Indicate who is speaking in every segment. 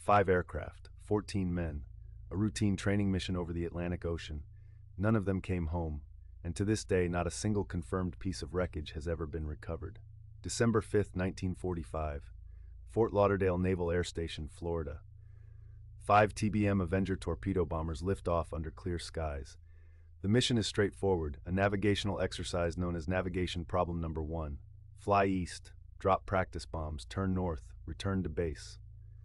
Speaker 1: 5 aircraft, 14 men, a routine training mission over the Atlantic Ocean. None of them came home, and to this day not a single confirmed piece of wreckage has ever been recovered. December 5, 1945, Fort Lauderdale Naval Air Station, Florida. 5 TBM Avenger torpedo bombers lift off under clear skies. The mission is straightforward, a navigational exercise known as Navigation Problem Number 1. Fly east, drop practice bombs, turn north, return to base.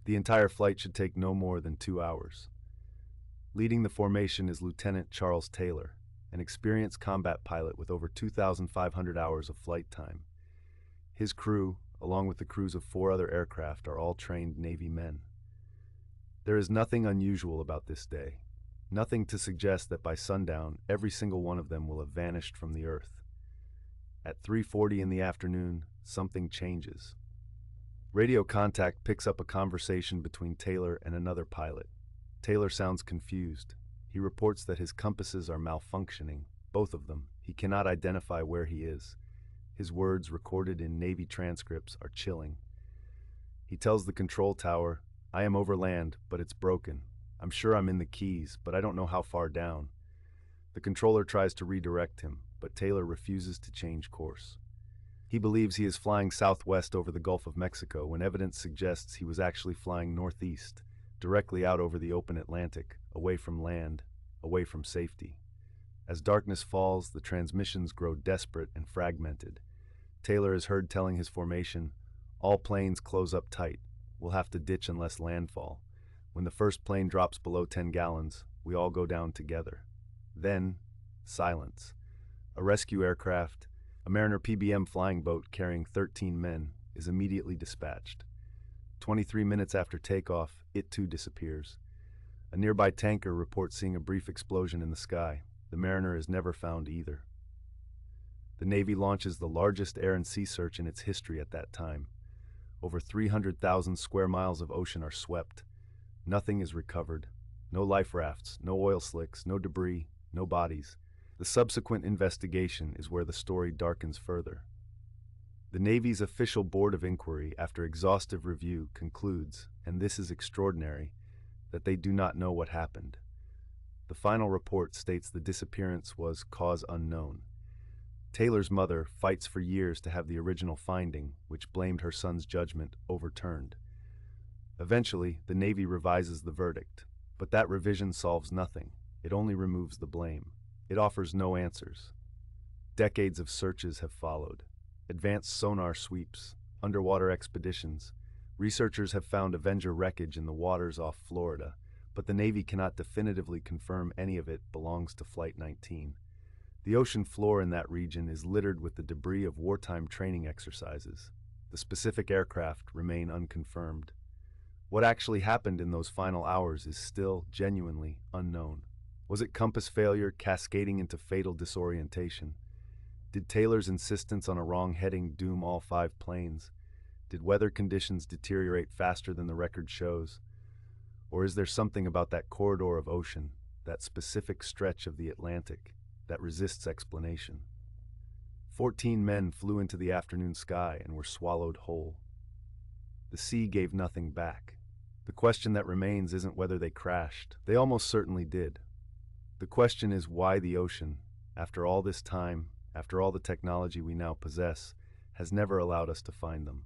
Speaker 1: The entire flight should take no more than 2 hours. Leading the formation is Lieutenant Charles Taylor, an experienced combat pilot with over 2,500 hours of flight time. His crew, along with the crews of 4 other aircraft, are all trained Navy men. There is nothing unusual about this day, nothing to suggest that by sundown every single one of them will have vanished from the earth. At 3:40 in the afternoon, something changes. Radio contact picks up a conversation between Taylor and another pilot. Taylor sounds confused. He reports that his compasses are malfunctioning, both of them. He cannot identify where he is. His words, recorded in Navy transcripts, are chilling. He tells the control tower, "I am over land, but it's broken. I'm sure I'm in the Keys, but I don't know how far down." The controller tries to redirect him, but Taylor refuses to change course. He believes he is flying southwest over the Gulf of Mexico when evidence suggests he was actually flying northeast, directly out over the open Atlantic, away from land, away from safety. As darkness falls, the transmissions grow desperate and fragmented. Taylor is heard telling his formation, "All planes close up tight. We'll have to ditch unless landfall. When the first plane drops below 10 gallons, we all go down together." Then, silence. A rescue aircraft, a Mariner PBM flying boat carrying 13 men, is immediately dispatched. 23 minutes after takeoff, it too disappears. A nearby tanker reports seeing a brief explosion in the sky. The Mariner is never found either. The Navy launches the largest air and sea search in its history at that time. Over 300,000 square miles of ocean are swept. Nothing is recovered. No life rafts, no oil slicks, no debris, no bodies. The subsequent investigation is where the story darkens further. The Navy's official Board of Inquiry, after exhaustive review, concludes, and this is extraordinary, that they do not know what happened. The final report states the disappearance was cause unknown. Taylor's mother fights for years to have the original finding, which blamed her son's judgment, overturned. Eventually, the Navy revises the verdict, but that revision solves nothing. It only removes the blame. It offers no answers. Decades of searches have followed. Advanced sonar sweeps, underwater expeditions. Researchers have found Avenger wreckage in the waters off Florida, but the Navy cannot definitively confirm any of it belongs to Flight 19. The ocean floor in that region is littered with the debris of wartime training exercises. The specific aircraft remain unconfirmed. What actually happened in those final hours is still genuinely unknown. Was it compass failure cascading into fatal disorientation? Did Taylor's insistence on a wrong heading doom all 5 planes? Did weather conditions deteriorate faster than the record shows? Or is there something about that corridor of ocean, that specific stretch of the Atlantic, that resists explanation? 14 men flew into the afternoon sky and were swallowed whole. The sea gave nothing back. The question that remains isn't whether they crashed. They almost certainly did. The question is why the ocean, after all this time, after all the technology we now possess, has never allowed us to find them.